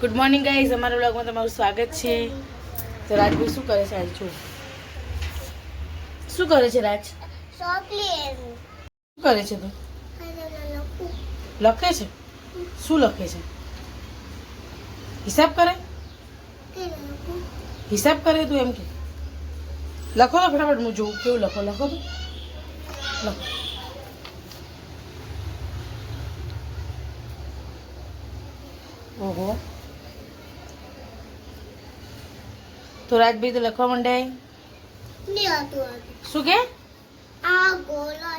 Good morning guys, અમારા વ્લોગમાં તમારું સ્વાગત છે. તો રાજભાઈ શું કરે છે આજે? જો શું કરે છે રાજ? ચોકલેટ. શું કરે છે તું? લખે છે. શું લખે છે? હિસાબ કરે? હિસાબ કરે તું એમ કે? લખો તો ફટાફટ, હું જોઉં કેવું લખો. લખો તો લખો. ઓહો, તો રાજભાઈ તો લખવા માંડ્યા. શું કે? આ ગોળા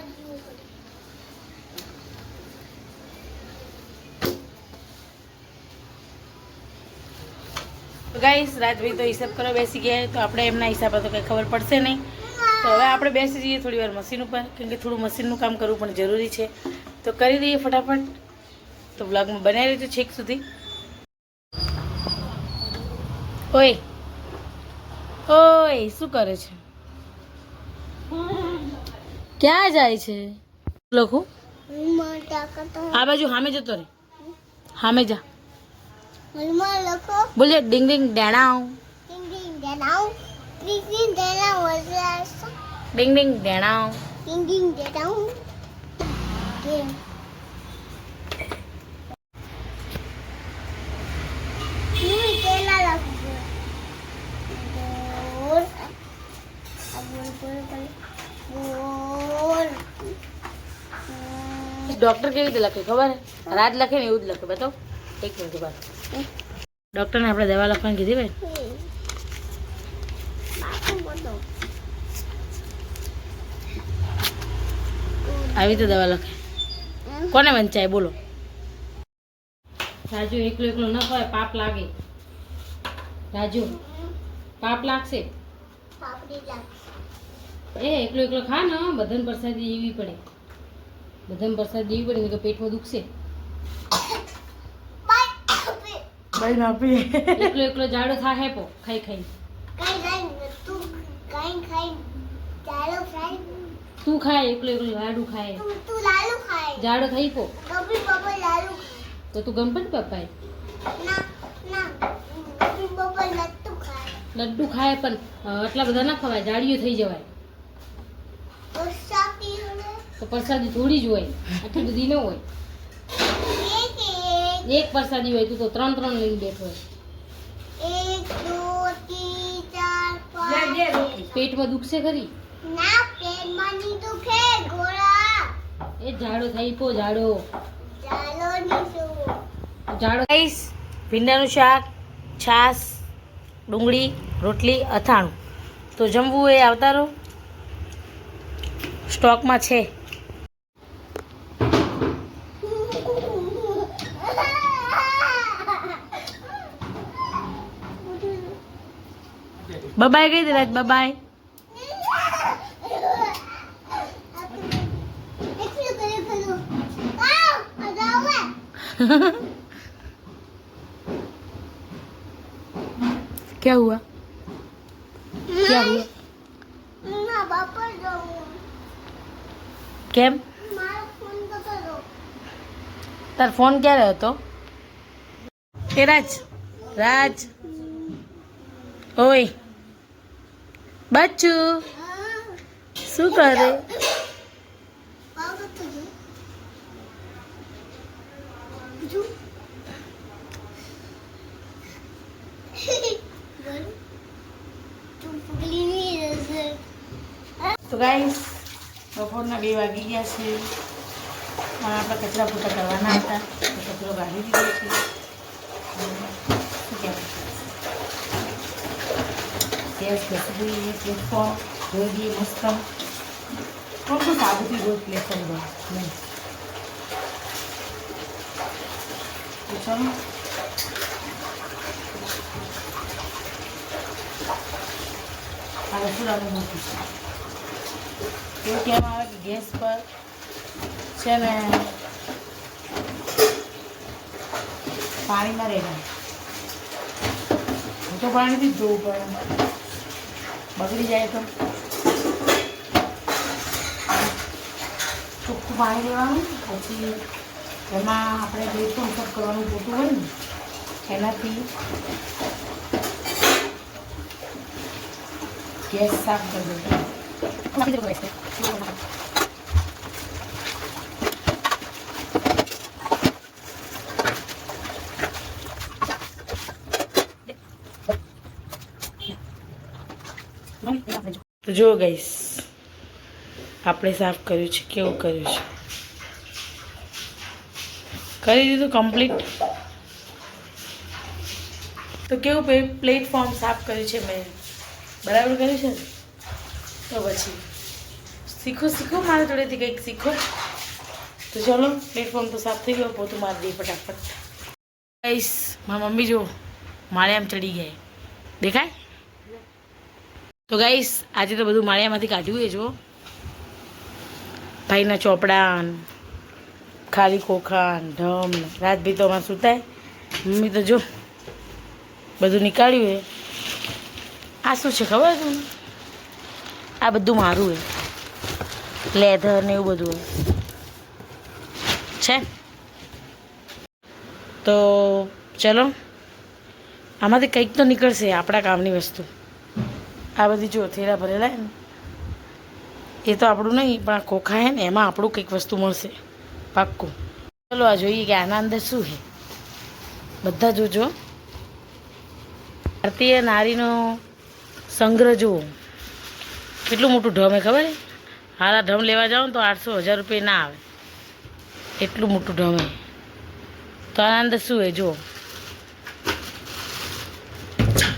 ગાઈસ, રાજભાઈ તો હિસાબ કરવા બેસી ગયા. તો આપણે એમના હિસાબે તો કંઈ ખબર પડશે નહીં. તો હવે આપણે બેસી જઈએ થોડી વાર મશીન ઉપર, કેમ કે થોડું મશીનનું કામ કરવું પણ જરૂરી છે. તો કરી દઈએ ફટાફટ. તો બ્લોગમાં બનાવી રહેજો છેક સુધી. ઓય ઓય, શું કરે છે? ક્યાં જાય છે? લખું આ બાજુ સામે જતો રે. સામે જા. બોલે ડિંગ ડિંગ ડેણાવ. ડિંગ ડિંગ ડેણાવ. ડિંગ ડિંગ ડેણાવ. ડોક્ટર કેવી રીતે લખે ખબર? રાત લખે ને એવું જ લખે. બતાવો એક મિનિટ બાદ. ડોક્ટરને આપણે દવા લખવાની કીધી ભાઈ. આવી રીતે દવા લખે. કોને વંચાય બોલો? રાજુ એકલો એકલો ન ખવાય, પાપ લાગે. રાજુ પાપ લાગશે. એ એકલો એકલો ખા ને, બધાને પ્રસાદી દેવી પડે. બધાને પ્રસાદ દેવી પડે, તો પેટમાં દુખશે. એકલો એકલો જાડો થાય પો ખાઈ ખાઈ. તું ખાય એકલો એકલો લાડુ ખાય, જાડો થઈ પો. તો તું ગણપતિ બાપા લડ્ડુ ખાય, પણ આટલા બધા ના ખવાય, જાડીઓ થઈ જવાય. તો પ્રસાદી થોડી જ હોય, આટલી બધી ન હોય. એક પ્રસાદી હોય, તું તો ત્રણ ત્રણ લઈને બેઠો હોય. પેટમાં દુખશે ખરી? એ જાડો થઈ પો, જાડો જાડો. ભીંડાનું શાક, છાશ, ડુંગળી, રોટલી, અથાણું. તો જમવું એ આવતા રહો, સ્ટોકમાં છે. બબાય કઈ દે રાજ, બબાય. क्या हुआ? क्या हुआ? કેમ? તાર ફોન ક્યારે હતો? એ રાજ, રાજ, ઓય બચ્ચું, શું કરે? તો ગાઈસ, બપોરના 2 વાગી ગયા છે. આપણે કચરા પોતા કરવાના હતા, તો કચરો કાઢી દીધો છે. ગેસ બેસી દઈએ, પ્લેટફોર્મ ધોઈ દઈએ મસ્ત. કોણ તો સાબુથી રોજ પ્લેટફોર્મ ધોય નહીં. તો ચાલો આ રસોડાનું મૂકીશું. એવું કહેવામાં આવે કે ગેસ પર છે ને પાણીમાં રહેવાનું. હું તો પાણીથી જ ધોવું પડે, બગડી જાય તો. ચોખ્ખું પાણી લેવાનું, પછી એમાં આપણે જે પણ સબ કરવાનું પોતું હોય ને એનાથી ગેસ સાફ કરી દો. તો જો ગઈશ આપણે સાફ કર્યું છે, કેવું કર્યું છે, કરી દીધું કમ્પ્લીટ. તો કેવું પ્લેટફોર્મ સાફ કર્યું છે મેં, બરાબર કર્યું છે ને? તો પછી શીખો મારા જોડેથી કંઈક શીખો. તો ચલો પ્લેટફોર્મ તો સાફ થઈ ગયો, પોતું મારી દઈએ ફટાફટ. ગાઈસ મારી મમ્મી જો માળિયામાં ચડી ગયા, દેખાય? તો ગાઈસ આજે તો બધું માળિયામાંથી કાઢ્યું એ જો, ભાઈના ચોપડા, ખાલી ખોખાન, ઢમ, રાતભી તો અમારે સૂતાય. મમ્મી તો જો બધું નીકાળ્યું એ. આ શું છે ખબર છે? આ બધું મારું એ, લેધર ને એવું બધું છે. તો ચલો આમાંથી કંઈક તો નીકળશે આપણા કામની વસ્તુ. આ બધી જો થેલા ભરેલા ને એ તો આપણું નહીં, પણ આ ખોખા હે ને એમાં આપણું કંઈક વસ્તુ મળશે પાક્કું. ચલો આ જોઈએ કે આના અંદર શું છે. બધા જોજો. ભારતીય નારીનો સંગ્રહ જુઓ, કેટલું મોટું ઢમ હે ખબર હે? હારા ઢમ લેવા જાઓ ને તો 800-1000 રૂપિયા ના આવે, એટલું મોટું ઢમ હે. તો આના અંદર શું હે જુઓ.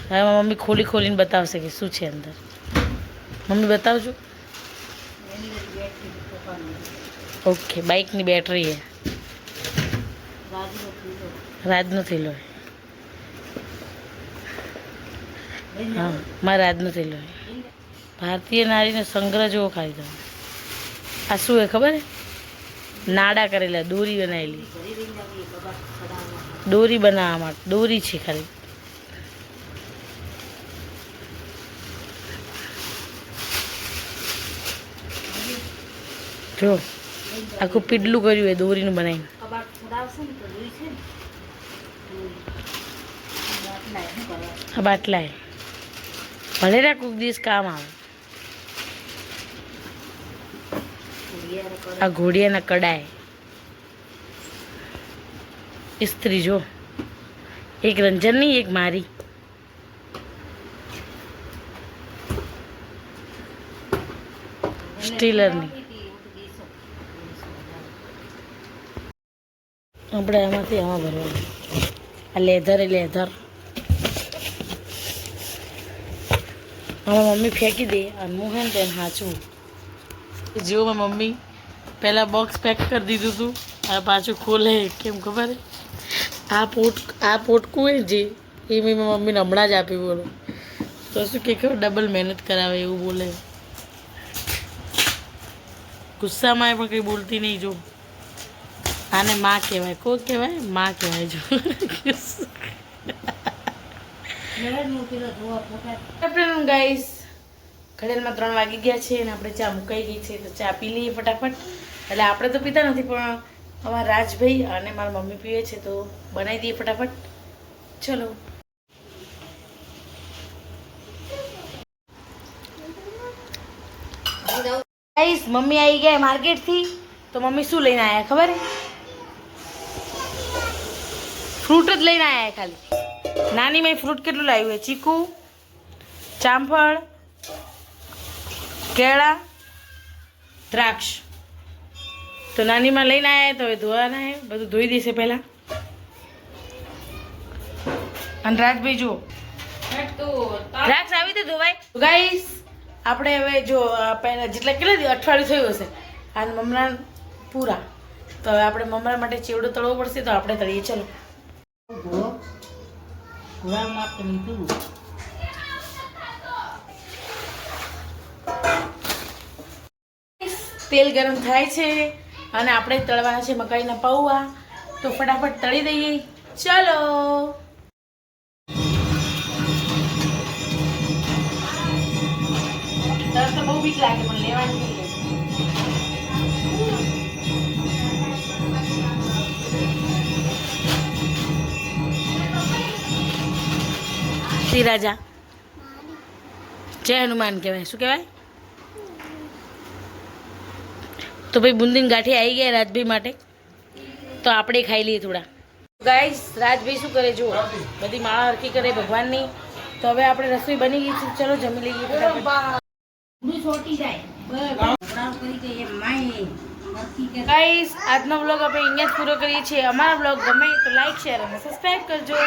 હવે મમ્મી ખોલીને બતાવશે કે શું છે અંદર. મમ્મી બતાવજો. ઓકે, બાઇકની બેટરી હે, રાજનો થેલો હે. હા મારા રાજનો થેલો હે. ભારતીય નારીનો સંગ્રહ જેવો ખાલી તમે. આ શું હે ખબર હે? નાડા કરેલા, દોરી બનાવેલી, દોરી બનાવવા માટે દોરી છે ખાલી. જો આખું પીડલું કર્યું એ દોરીનું બનાવીને. આ બાટલા એ ભલે રા કોઈક દિવસ કામ આવે. આ ઘોડિયાના કડાય, ઇસ્ત્રી જો, એક રંજનની એક મારી. સ્ટીલરની. આપણે એમાંથી આમાં ભરવાનું. આ લેધર એ લેધર. મારા મમ્મી ફેંકી દે અને હું હે ને તેને સાચવું. જો મારી મમ્મી પહેલાં બોક્સ પેક કરી દીધું હતું, આ પાછું ખોલે. કેમ ખબર હે? આ પોટકું હોય જે એ મેં મારી મમ્મીને હમણાં જ આપ્યું. બોલો તો શું કે ખબર, ડબલ મહેનત કરાવે એવું બોલે. ગુસ્સામાં પણ કંઈ બોલતી નહીં. જો આને માં કહેવાય, કોઈ કહેવાય માં કહેવાય. જો ગાઈસ ઘડિયાળમાં 3 વાગી ગયા છે અને આપણે ચા મુકાઈ ગઈ છે. તો ચા પી લઈએ ફટાફટ. એટલે આપણે તો પીતા નથી, પણ અમારા રાજભાઈ અને મારા મમ્મી પીવે છે, તો બનાવી દઈએ ફટાફટ. ચલો ગાઈસ મમ્મી આવી ગયા માર્કેટથી. તો મમ્મી શું લઈને આવ્યા ખબર હે? ફ્રૂટ જ લઈને આવ્યા ખાલી. નાની મેં ફ્રૂટ કેટલું લાવ્યું હે? ચીકુ, જામફળ, કેળા, દ્રાક્ષ. તો નાનીમાં લઈને આવ્યા તો હવે ધોવાના હે, બધું ધોઈ દેશે પહેલાં. અને રાજભાઈ જુઓ દ્રાક્ષ આવી તો ધોવાય. ગાઈસ આપણે હવે જો પહેલાં જેટલા કેટલા અઠવાડિયું થયું હશે અને મમરા પૂરા. તો હવે આપણે મમરા માટે ચેવડો તળવો પડશે, તો આપણે તળીએ. ચલો તેલ ગરમ થાય છે અને આપણે તળવાના છે મકાઈના પૌવા. તો ફટાફટ તળી દઈએ. ચલો તરત તો બહુ બીક લાગે પણ લેવાની નહીં. શ્રી રાજા જય હનુમાન કહેવાય. શું કહેવાય? તો ભાઈ બુંદીની ગાંઠી આવી ગયા રાજભાઈ માટે, તો આપણે ખાઈ લઈએ થોડા. ગાઈસ રાજભાઈ શું કરે જો બધી માળા હરખી કરે ભગવાનની. તો હવે આપણે રસોઈ બની ગઈ છે, ચલો જમી લઈએ. ગાઈસ આજનો વ્લોગ આપણે અહીંયા જ પૂરો કરીએ છીએ. અમારા વ્લોગ ગમે તો લાઈક શેર અને સબસ્ક્રાઈબ કરજો.